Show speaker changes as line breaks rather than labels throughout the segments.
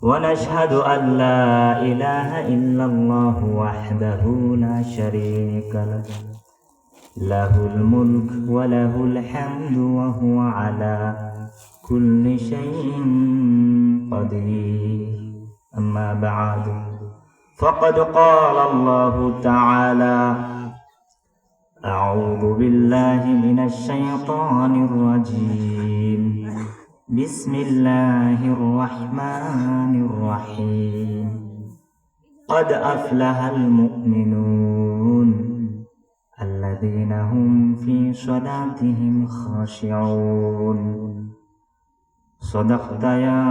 ونشهد أن لا إله إلا الله وحده لا شريك له له الملك وله الحمد وهو على كل شيء قدير أما بعد فقد قال الله تعالى أعوذ بالله من الشيطان الرجيم بسم الله الرحمن الرحيم قد أفلح المؤمنون الذين هم في صلاتهم خاشعون صدقت يا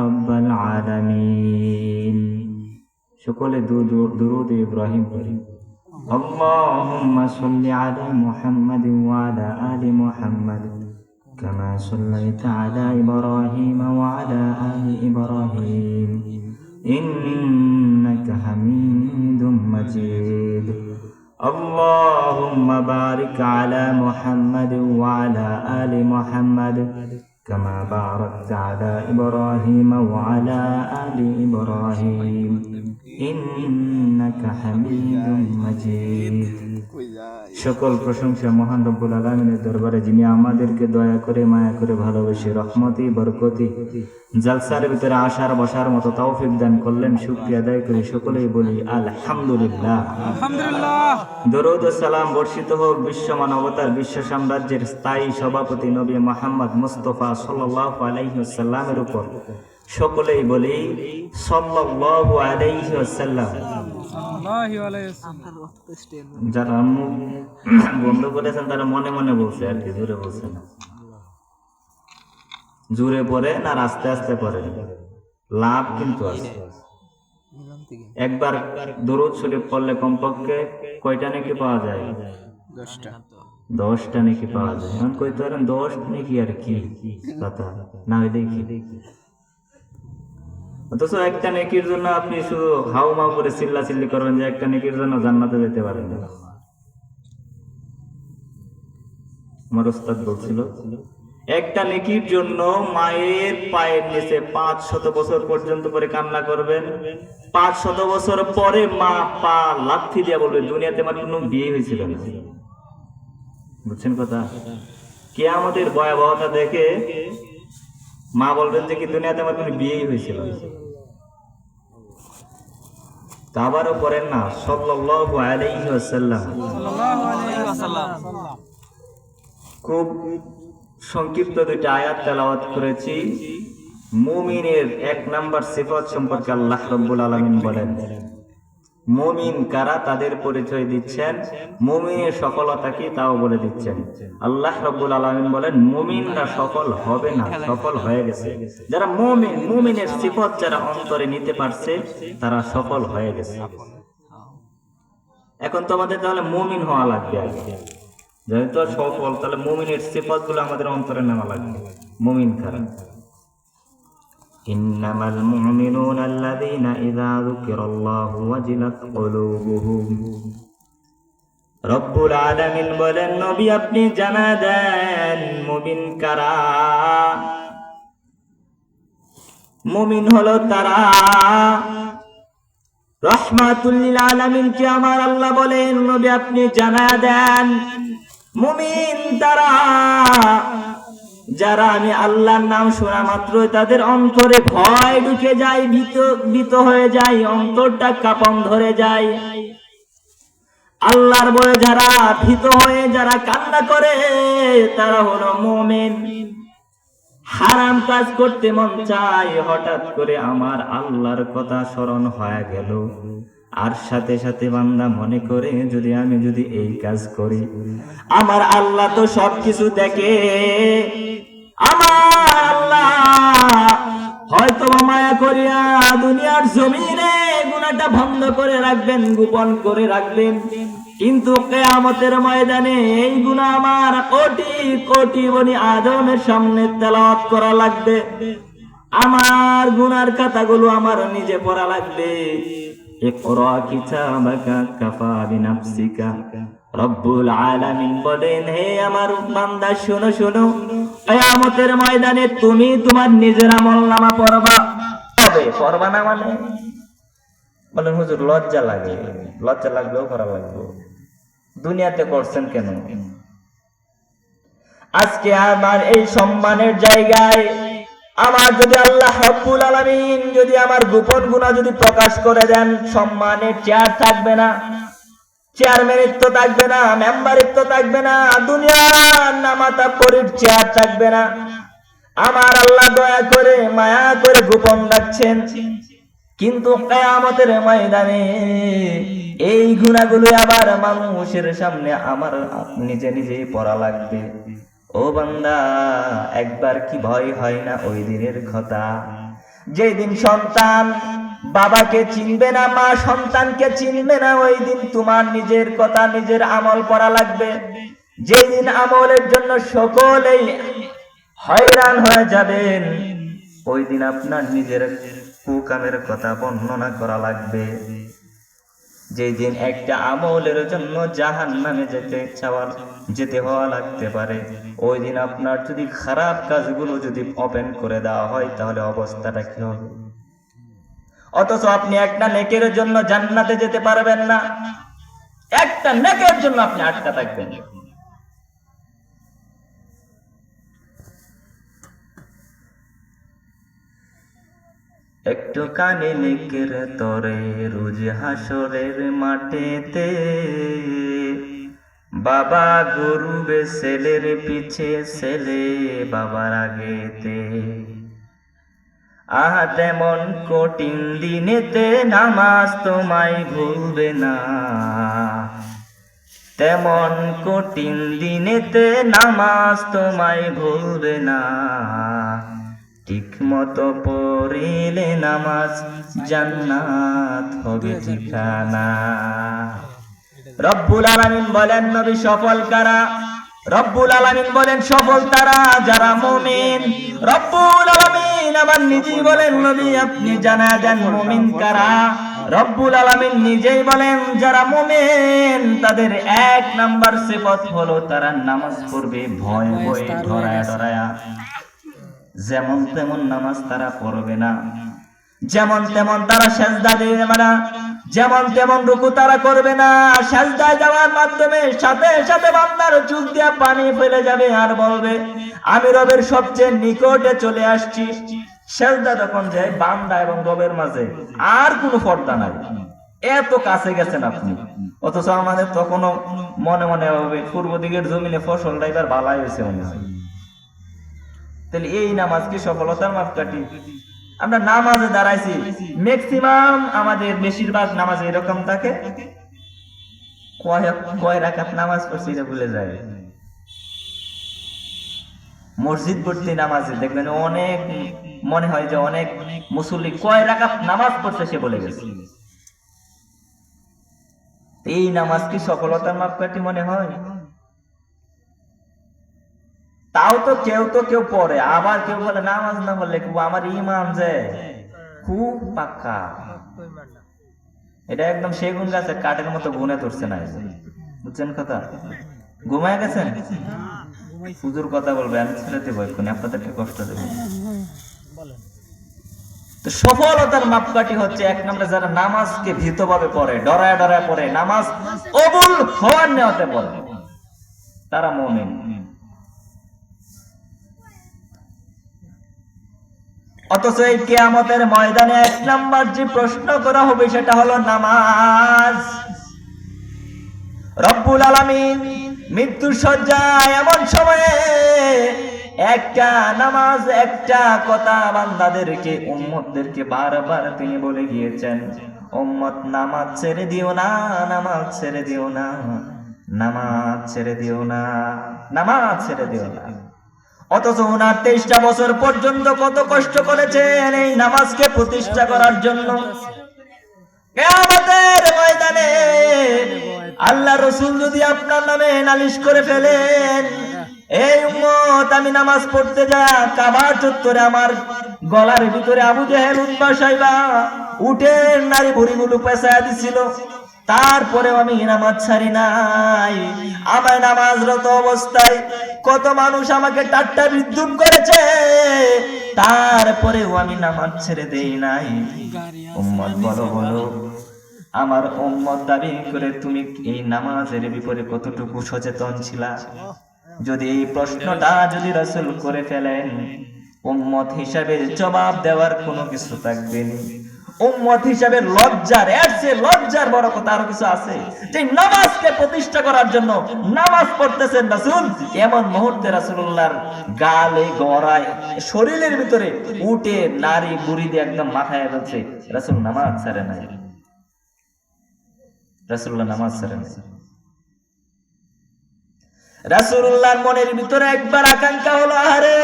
رب العالمين شكل درود إبراهيم اللهم صل على محمد وعلى آل محمد كما صليت على إبراهيم وعلى آل إبراهيم إنك حميد مجيد اللهم بارك على محمد وعلى آل محمد كما باركت على إبراهيم وعلى آل إبراهيم إنك حميد مجيد সকল প্রশংসা মহান রব্বুল আলামিনের দরবারে, যিনি আমাদেরকে দয়া করে মায়া করে ভালোবেসে রহমতি বরকতি জালসার ভিতরে আসার বসার মতো তৌফিক দান করলেন। শুকরিয়া আদায় করি, সকলেই বলি আলহামদুলিল্লাহ। দরুদ ও সালাম বর্ষিত হোক বিশ্ব মানবতার বিশ্ব সাম্রাজ্যের স্থায়ী সভাপতি নবী মুহাম্মদ মুস্তাফা সাল্লাল্লাহু আলাইহি ওয়াসাল্লামের উপর। সকলেই বলি সাল্লাল্লাহু আলাইহি ওয়াসাল্লাম। যারা বন্ধ করেছেন তারা মনে মনে বলছে আর কি, জোরে বলছে না। জোরে পড়ে না আস্তে আস্তে পড়ে, লাভ কিন্তু আছে। একবার দরুদ শরীফ পড়লে কমপক্ষে কয়টা নাকি পাওয়া যায়? 10টা নাকি পাওয়া যায়। এখন কইতে পারেন 10 নাকি আর কি কথা না, দেখি অথচ একটা নেকির জন্য আপনি শুধু হাউ মাউ করে চিল্লাচিল্লি করবেন যে একটা নেকির জন্য জান্নাতে যেতে পারেন না। আমার ওস্তাদ বলছিল একটা নেকির জন্য মায়ের পায়ের নিচে 500 বছর পর্যন্ত পরে কান্না করবেন, 500 বছর পরে মা পা লাথি দিয়ে বলবে দুনিয়াতে আমার কোনো বিয়ে হয়েছিল না। বুঝছেন কথা? কিয়ামতের ভয়াবহতা দেখে মা বলবেন যে কি দুনিয়াতে আমার কোনো বিয়েই হয়েছিল না। আবারও পড়েন না সাল্লাল্লাহু আলাইহি ওয়াসাল্লাম। খুব সংক্ষিপ্ত দুইটা আয়াত তেলাওয়াত করেছি। মুমিনের 1 নাম্বার সিফাত সম্পর্কে আল্লাহ রাব্বুল আলামিন বলেন মুমিন কারা, তাদের পরিচয় দিচ্ছেন। মুমিনের সফলতা কি তাও বলে দিচ্ছেন। আল্লাহ রাব্বুল আলামিন বলেন মুমিনরা সফল হবে না, সফল হয়ে গেছে। যারা মুমিন, মুমিনের সিফাত যারা অন্তরে নিতে পারছে তারা সফল হয়ে গেছে। এখন তো আমাদের তাহলে মুমিন হওয়া লাগবে আগে, যেহেতু সফল তাহলে মুমিনের সিফাতগুলো আমাদের অন্তরে নেওয়া লাগবে। মুমিন কারা? إنما المؤمنون الذين إذا ذكر الله وجلت قلوبهم। রব্বুল আলামিন বলেন নবী আপনি জানা দেন মুমিন কারা। মুমিন হলো তারা, রাহমাতুল লিল আলামিন কে আমার আল্লাহ বলেন নবী আপনি জানা দেন মুমিন তারা যারা আমি আল্লাহর নাম শোনা মাত্র তাদের অন্তরে ভয় ঢুকে যায়, ভীত হয়ে যায়, অন্তরটা কাঁপন ধরে যায়। আল্লাহর ভয়ে যারা ভীত হয়ে যারা কান্না করে তারা হলো মুমিন। হারাম কাজ করতে মন চায়, হঠাৎ করে আমার আল্লাহর কথা স্মরণ হয়ে গেল, আর সাথে সাথে বান্দা মনে করে যদি আমি এই কাজ করি আমার আল্লাহ তো সবকিছু দেখে। আমার আল্লাহ হয়তো মায়া করিয়া দুনিয়ার জমিনে গুনাহটা বন্ধ করে রাখবেন, গোপন করে রাখবেন, কিন্তু কিয়ামতের ময়দানে এই গুনাহ আমার কোটি কোটি বনি আদমের সামনে তেলাওয়াত করা লাগবে। আমার গুনার খাতাগুলো আমার নিজে পড়া লাগবে। ইকরা কিতাবাকা কাফা বিনাফসিকা। রব্বুল আলামিন বলেন হে আমার বান্দা শোনো শোনো, কিয়ামতের ময়দানে তুমি তোমার নিজের আমলনামা পড়বা। হবে, করবা না মানে? বলেন হুজুর লজ্জা লাগে। লজ্জা লাগলেও করা লাগবে। দুনিয়াতে করছেন কেন? আজকে আমার এই সম্মানের জায়গায় আমার যদি আল্লাহ রাব্বুল আলামিন যদি আমার গোপন গুনাহ যদি প্রকাশ করে দেন, সম্মানের চেয়ার থাকবে না, চেয়ারম্যানিত্ব থাকবে না, মেম্বারিত্ব থাকবে না, দুনিয়ার নামাতা পরির চেয়ার থাকবে না। আমার আল্লাহ দয়া করে মায়া করে গোপন রাখছেন, কিন্তু কিয়ামতের ময়দানে এই গুনাহগুলো আবার মানুষের সামনে আমার নিজে নিজেই পড়া লাগবে। ও বান্দা, একবার কি ভয় হয় না ওই দিনের কথা, যেদিন সন্তান বাবাকে চিনবে না, মা সন্তানকে চিনবে না, ওই দিন তোমার নিজের কথা নিজের আমল পড়া লাগবে। যেদিন আমলের জন্য সকলেই হয়রান হয়ে যাবেন, ওই দিন আপনার নিজের কুকামের কথা বর্ণনা করা লাগবে। যেদিন একটা আমলের জন্য জাহান্নামে যেতে হওয়া লাগতে পারে, ওই দিন আপনার যদি খারাপ কাজগুলো যদি ওপেন করে দেওয়া হয়, তাহলে অবস্থাটা কি হবে? অথচ আপনি একটা নেকের জন্য জান্নাতে যেতে পারবেন না, একটা নেকের জন্য আপনি আটকা থাকবেন। একটু কানে নেকের তরে রোজ হাসরের মাঠেতে, বাবা গরুবে ছেলের পিছে, ছেলে বাবার আগেতে। আহা তেমন কঠিন দিনেতে নামাজ তোমায় ভুলবে না, তেমন কঠিন দিনেতে নামাজ তোমায় ভুলবে না। ঠিক মতো পড়িলে নামাজ জান্নাত হবে ঠিকানা। রব্বুল আলামিন বলেন নবী সফল কারা? রব্বুল আলামিন বলেন সফল তারা যারা মুমিন। রব্বুল আলামিন আবার নিজেই বলেন নবী আপনি জানায়া দেন মুমিন কারা। রব্বুল আলামিন নিজেই বলেন যারা মুমিন তাদের এক নাম্বার সিফত হলো তারা নামাজ পড়বে ভয় ভয়ে, ডরায়া ডরায়া। যেমন তেমন নামাজ তারা পড়বে না, যেমন তেমন তারা সেজদা দেবে না, যেমন তেমন রুকু তারা করবে না। সেজদায় যাওয়ার মাধ্যমে সাথে সাথে বান্দার চোখ দিয়ে পানি ফেলে যাবে আর বলবে আমি রবের সবচেয়ে নিকটে চলে আসছি। সেজদা যখন যায় বান্দা এবং রবের মাঝে আর কোনো পর্দা নাই, এত কাছে গেছেন আপনি। অথচ আমাদের তখনও মনে মনে হবে পূর্ব দিকের জমিনে ফসলটা এবার ভালাই হয়েছে মনে হয়। তাহলে এই নামাজ কি সফলতার মাপকাঠি? আমরা নামাজে দাঁড়াইছি, ম্যাক্সিমাম আমাদের বেশিরভাগ নামাজে এরকম থাকে, কয় রাকাত নামাজ পড়ছি এটা ভুলে যায়। মসজিদ ভর্তি নামাজে দেখবেন অনেক মনে হয় যে অনেক মুসল্লি কয় রাকাত নামাজ পড়ছে সে বলে গেছে। এই নামাজ কি সফলতার মাপকাঠি মনে হয়? তাও তো কেউ পড়ে, আবার কেউ বলে নামাজ না বললে আমার ইমান যে খুব পাক্কা, এটা একদম সেগুন গাছের কাঠের মতো গুনে ধরছে না। বুঝছেন কথা? ঘুমায় গেছেন? হুজুর কথা বলবে, আমি ছেড়ে দেবো এক্ষুনি, আপনাদেরকে কষ্ট দেব। তো সফলতার মাপকাঠি হচ্ছে এক নম্বরে যারা নামাজকে ভীতভাবে পড়ে, ডরায় ডরায় পড়ে, নামাজ কবুল হওয়ার নেওয়াতে পড়ে, তারা মুমিন। অথচ এই কিয়ামতের ময়দানে এক নাম্বার যে প্রশ্ন করা হবে সেটা হলো নামাজ। রব্বুল আলামিন মৃত্যুর শয্যায় এমন সময়ে একটা নামাজ, একটা কথা বান্দাদেরকে, উম্মতদেরকে বারবার তিনি বলে গিয়েছেন, উম্মত নামাজ ছেড়ে দিও না, নামাজ ছেড়ে দিও না, নামাজ ছেড়ে দিও না, নামাজ ছেড়ে দিও না। অথচ ওনার 23টা বছর পর্যন্ত কত কষ্ট করেছেন এই নামাজকে প্রতিষ্ঠা করার জন্য। কিয়ামতের ময়দানে আল্লাহ রাসূল যদি আপনার নামে নালিশ করে ফেলেন, এই উম্মত আমি নামাজ পড়তে যা কাবা চত্বরে আমার গলার ভিতরে আবু জেহেল উতবা সাইবা উটের নারী ভুঁড়িগুলো পেঁচায়া দিছিল, তারপরেও আমি নামাজ ছাড়ি নাই। আমার নামাজরত অবস্থায় কত মানুষ আমাকে ঠাট্টা বিদ্রূপ করেছে, তারপরেও আমি নামাজ ছেড়ে দেই নাই। উম্মত বলো বলো, আমার উম্মত দাবি করে তুমি এই নামাজের ব্যাপারে কতটুকু সচেতন ছিলা? যদি এই প্রশ্নটা যদি রাসূল করে ফেলেন, উম্মত হিসাবে জবাব দেওয়ার কোনো কিছু থাকবে না। উম্মত হিসাবে লজ্জার, এর চেয়ে লজ্জার বড় কথা আরো কিছু আছে? যে নামাজকে প্রতিষ্ঠা করার জন্য নামাজ পড়তেছেন রাসূল, এমন মুহূর্তে রাসূলুল্লাহর গালে গড়ায় শরীরের ভিতরে উঠে নারী বুড়ি দিয়ে একদম মাথায় ফেলছে। রাসূল নামাজ ছাড়ে নাই, রাসূলুল্লাহ নামাজ ছাড়ে নাই। রাসূলুল্লাহর মনের ভিতরে একবার আকাঙ্ক্ষা হলো, আরে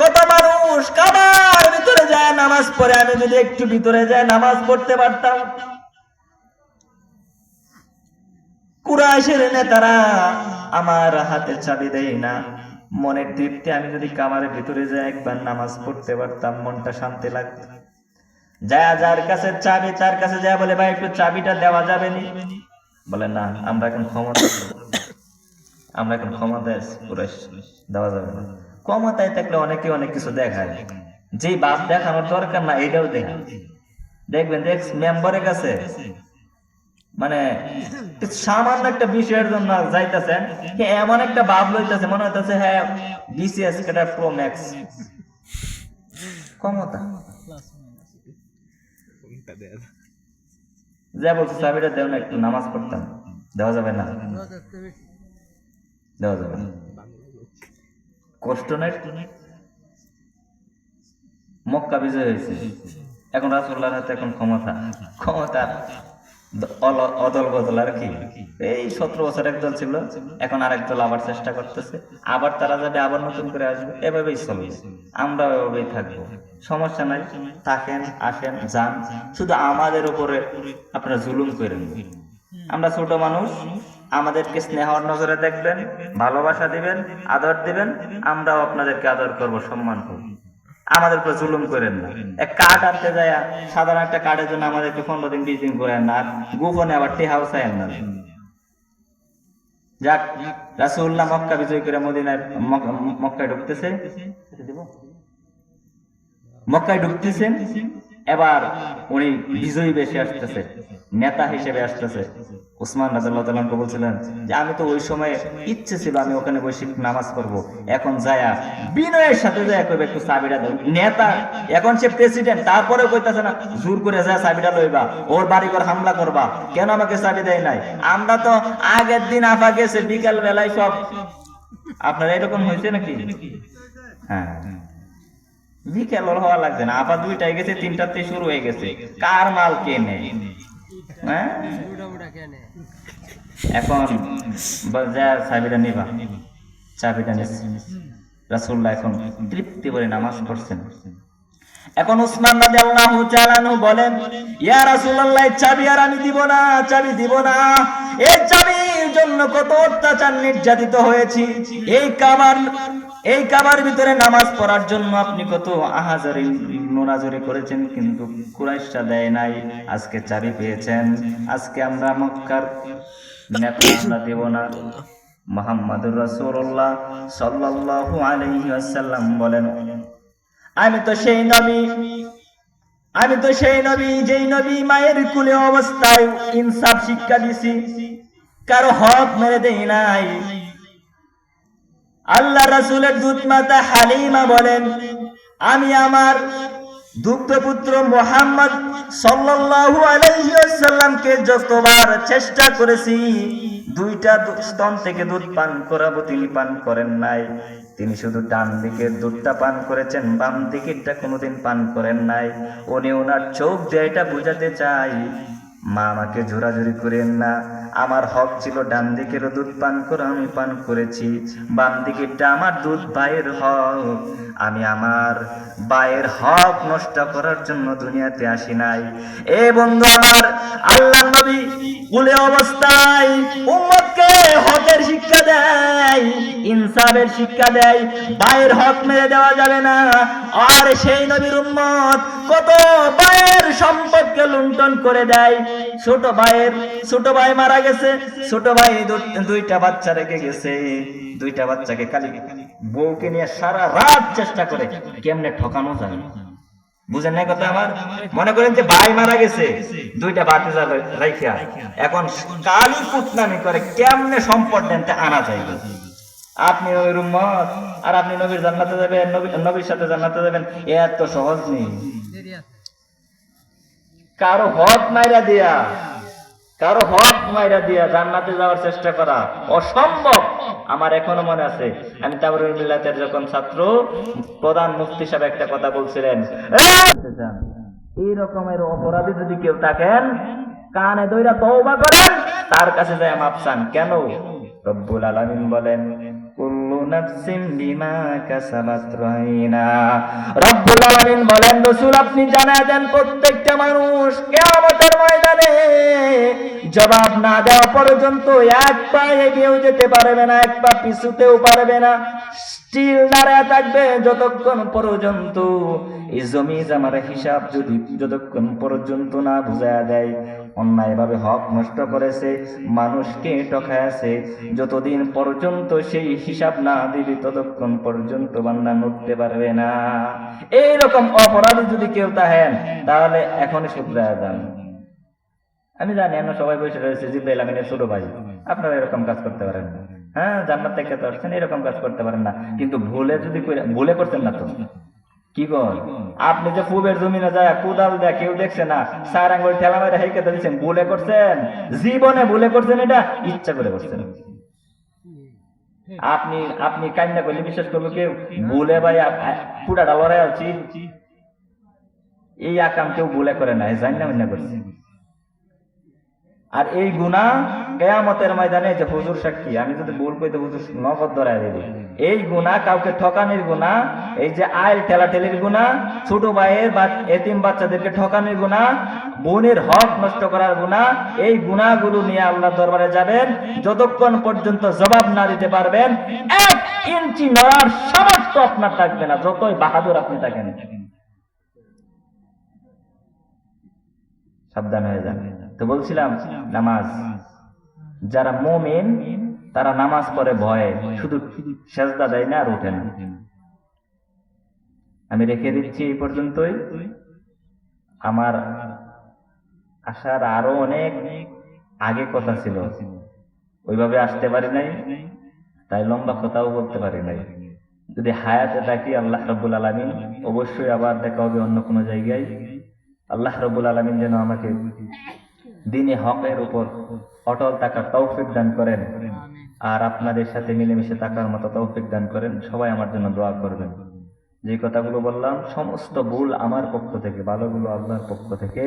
কত মানুষ কাবার ভিতরে যায় নামাজ পড়ে, আমি যদি একটু ভিতরে যায় নামাজ পড়তে পারতাম। কুরাইশের নেতারা আমার হাতে চাবি দেয় না, মনের তৃপ্তি আমি যদি কামারের ভিতরে যাই একবার নামাজ পড়তে পারতাম, মনটা শান্তি লাগতো। যায় যার কাছে চাবি তার কাছে যায় বলে, ভাই একটু চাবিটা দেওয়া যাবে নি? বলে না, আমরা এখন ক্ষমতায় কুরাইশ, দেওয়া যাবে না। ক্ষমতায় থাকলে অনেকে অনেক কিছু দেখায়, যে বাপ দেখানোর দরকার না এটাও দেখা। দেখবেন দেখ মেম্বারের কাছে মানে সামান্য একটা বিষয়ের জন্য যাইতেছেন, এমন একটা ভাব লইতেছে মনে হইতেছে হ্যাঁ বিসিএস ক্যাডার প্রো ম্যাক্স। ক্ষমতা যা বলছে চাবিটা দেও না, একটু নামাজ পড়তাম, দেওয়া যাবে না, দেওয়া যাবে না। কষ্ট নাই, মক্কা বিজয় হয়েছে, এখন রাসূলুল্লাহর হাতে এখন ক্ষমতা অদল বদল আর কি। এই 17 বছর একদল ছিল, এখন আরেক দল আবার চেষ্টা করতেছে, আবার তারা যাবে, আবার নতুন করে আসবে, এভাবেই চলবে, আমরা এভাবেই থাকবো, সমস্যা নাই। থাকেন, আসেন, যান, শুধু আমাদের উপরে আপনারা জুলুম করেন। আমরা ছোট মানুষ, আমাদেরকে স্নেহর নজরে দেখবেন, ভালোবাসা দিবেন, আদর দিবেন, আমরাও আপনাদেরকে আদর করব, সম্মান করব। আমাদের উপর জুলুম করেন না। এক কার্ড আনতে যায়, সাধারণ একটা কার্ডের জন্য আমাদেরকে 15 দিন 20 দিন করেন না, আর গোপনে আবার টেহাও চাইেন না। যাক, রাসূলুল্লাহ মক্কা বিজয় করে মদিনায় মক্কায় ঢুকতেছেন। এবার উনি বিজয়ী বেশে আসতেছে, নেতা হিসেবে আসতেছে। উসমান রাদিয়াল্লাহু তাআলা বলছিলেন যে আমি তো ওই সময় ইচ্ছে ছিল আমি ওখানে বসে নামাজ পড়বো, এখন যায়া বিনয়ের সাথে যায় কইবে একটু চাবিটা দাও। নেতা, এখন সে প্রেসিডেন্ট, তারপরেও কইতাছে না জোর করে যায় চাবিটা লইবা, ওর বাড়ি ঘর হামলা করবা, কেন আমাকে চাবি দেয় নাই? আমরা তো আগের দিন আফা গেছে বিকাল বেলায় সব। আপনারা এরকম হয়েছে নাকি? হ্যাঁ, বিকেল হওয়া লাগছে না, আবার 2টায় গেছে, 3টাতে শুরু হয়ে গেছে, কার মাল কে নেই। হ্যাঁ, এখন চাবিটা নিবা, চাবিটা নিচ্ছে। রাসূলুল্লাহ এখন তৃপ্তি করে নামাজ পড়ছেন। এখন উসমান রাদিয়াল্লাহু তাআলা আনহু বলেন, ইয়া রাসূলুল্লাহ, চাবি আর আমি দিব না, চাবি দিব না। এই চাবির জন্য কত অত্যাচার নির্যাতিত হয়েছি, এই কাবার ভিতরে নামাজ পড়ার জন্য আপনি কত আহাজারি নোরাজরি করেছেন, কিন্তু কুরাইশরা দেয় নাই। আজকে চাবি পেয়েছেন, আজকে আমরা মক্কার নেতা আমরা দেব না। মুহাম্মদুর রাসূলুল্লাহ সাল্লাল্লাহু আলাইহি ওয়াসাল্লাম বলেন, আমি তো সেই নবী যেই নবী মায়ের কুলে অবস্থায় ইনসাফ শিক্ষা দিছি, কারো হক মেরে দেই নাই। আল্লাহ রাসূলের দুধ মাতা হালিমা বলেন, আমি আমার দুগ্ধপুত্র মুহাম্মদ সাল্লাল্লাহু আলাইহি ওয়াসাল্লামকে যতবার চেষ্টা করেছি 2টা স্তন থেকে দুধ পান করাবো, তিনি পান করেন নাই। তিনি শুধু ডান দিকের দুধটা পান করেছেন, বাম দিকেরটা কোনোদিন পান করেন নাই। উনি ওনার চোখ দিয়ে এটা বোঝাতে চাই, মা আমাকে জোরাজুরি করেন না, আমার হক ছিল ডান দিকেরও দুধ পান করা, আমি পান করেছি। বাম দিকেরটা আমার দুধ ভাইয়ের হক, আমি আমার ভাইয়ের হক নষ্ট করার জন্য দুনিয়াতে আসি নাই। এ বন্ধু আমার, আল্লাহর নবী কুলে অবস্থায় উম্মতকে হকের শিক্ষা দেয়, ইনসাফের শিক্ষা দেয়, ভাইয়ের হক মেরে দেওয়া যাবে না। আর সেই নবীর উম্মত কত ভাইয়ের সম্পদকে লুণ্ঠন করে দেয়। ছোট ভাই মারা গেছে, ছোট ভাই 2টা বাচ্চা রেখে গেছে, 2টা বাচ্চাকে বউকে নিয়ে সারা রাত চেষ্টা করে কেমনে ঠকানো যায়। বুঝেন না কথা আমার? মনে করেন যে ভাই মারা গেছে, দুইটা ভাতিজা রাইখা এখন কালি কুটনামি করে কেমনে সম্পদ দেনতে আনা যাইবে। আপনি ওই উম্মত আর আপনি নবীর জান্নাতে যাবেন, নবীর সাথে জান্নাতে যাবেন, এত সহজ নেই। কারো হক মাইরা দিয়া জান্নাতে যাওয়ার চেষ্টা করা অসম্ভব। আমার এখনো মনে আছে, আমি তাবরুল মিল্লাতের যখন ছাত্র, প্রধান মুফতি সাহেব একটা কথা বলছিলেন, এই রকমের অপরাধী যদি কেউ থাকেন, কানে দইরা তওবা করেন, তার কাছে যায় মাপ চান। কেন? রব্বুল আলামিন বলেন, কুল্লু নাফসিন বিমা কাসাবাত রাহিনা। রব্বুল আলামিন বলেন, রাসূল আপনি জানায় দেন, প্রত্যেকটা মানুষ কিয়ামতের ময়দানে জবাব না দেওয়া পর্যন্ত এক পা এগিয়েও যেতে পারবে না, এক পা পিছুতেও পারবে না, স্টিল দাঁড়ায় থাকবে যতক্ষণ পর্যন্ত এই জমি জামার হিসাব যতক্ষণ পর্যন্ত না বুঝায়া দেয়। অন্যায় ভাবে হক নষ্ট করেছে, মানুষকে ঠকাইছে, যতদিন পর্যন্ত সেই হিসাব না দিবি ততক্ষণ পর্যন্ত বান্দা নড়তে পারবে না। এইরকম অপরাধী যদি কেউ থাকেন, তাহলে এখনই শুধরায়া যান। আমি জানি আমরা সবাই বসে রয়েছে, জিব্রাইল আমিনের ছোট ভাই, আপনারা এরকম কাজ করতে পারেন না। হ্যাঁ, জান্নাত থেকে তো আসছেন, এরকম কাজ করতে পারেন না, কিন্তু ভুলে করছেন না তো কি কর? আপনি যে ফুবের জমিনে যায় কোদাল দেয়, কেউ দেখছে না, 4 আঙ্গুল ঠেলা মেরে হেঁকে দিচ্ছেন, ভুলে করছেন? জীবনে ভুলে করছেন? এটা ইচ্ছা করে করছেন। আপনি কান্না করলে বিশ্বাস করবো কেউ? ভুলে ভাই পুরাটা লড়াই আছি, এই আকাম কেউ ভুলে করে না, জান্না করছে। আর এই গুনাহ কিয়ামতের ময়দানে, যে হুজুর সাক্ষী, আমি যদি ভুল করি তো হুজুর নগদ ধরায় দেবে। এই গুনাহ, কাউকে ঠকানির গুনাহ, এই যে আইল ঠেলাঠেলির গুনাহ, ছোট ভাইয়ের বা এতিম বাচ্চাদেরকে ঠকানির গুনাহ, বোনের হক নষ্ট করার গুনাহ, এই গুনাহগুলো নিয়ে আল্লাহর দরবারে যাবেন, যতক্ষণ পর্যন্ত জবাব না দিতে পারবেন 1 ইঞ্চি নড়ার সামর্থ্য আপনার থাকবে না, যতই বাহাদুর আপনি থাকেন। সাবধান হয়ে যান। তো বলছিলাম, নামাজ, যারা মুমিন তারা নামাজ পড়ে ভয়ে, শুধু সেজদা দেয় না আর ওঠে না। আমি রেখে দিচ্ছি এই পর্যন্তই। আমার আসার আরো অনেক আগে কথা ছিল, ওইভাবে আসতে পারি নাই, তাই লম্বা কথাও বলতে পারি নাই। যদি হায়াতে থাকি, আল্লাহ রাব্বুল আলামিন অবশ্যই আবার দেখা হবে অন্য কোনো জায়গায়। আল্লাহ রাব্বুল আলামিন যেন আমাকে দ্বীনে হকের উপর অটল থাকার তৌফিক দান করেন, আর আপনাদের সাথে মিলেমিশে থাকার মতো তৌফিক দান করেন। সবাই আমার জন্য দোয়া করবেন। যে কথাগুলো বললাম সমস্ত ভুল আমার পক্ষ থেকে, ভালোগুলো আল্লাহর পক্ষ থেকে।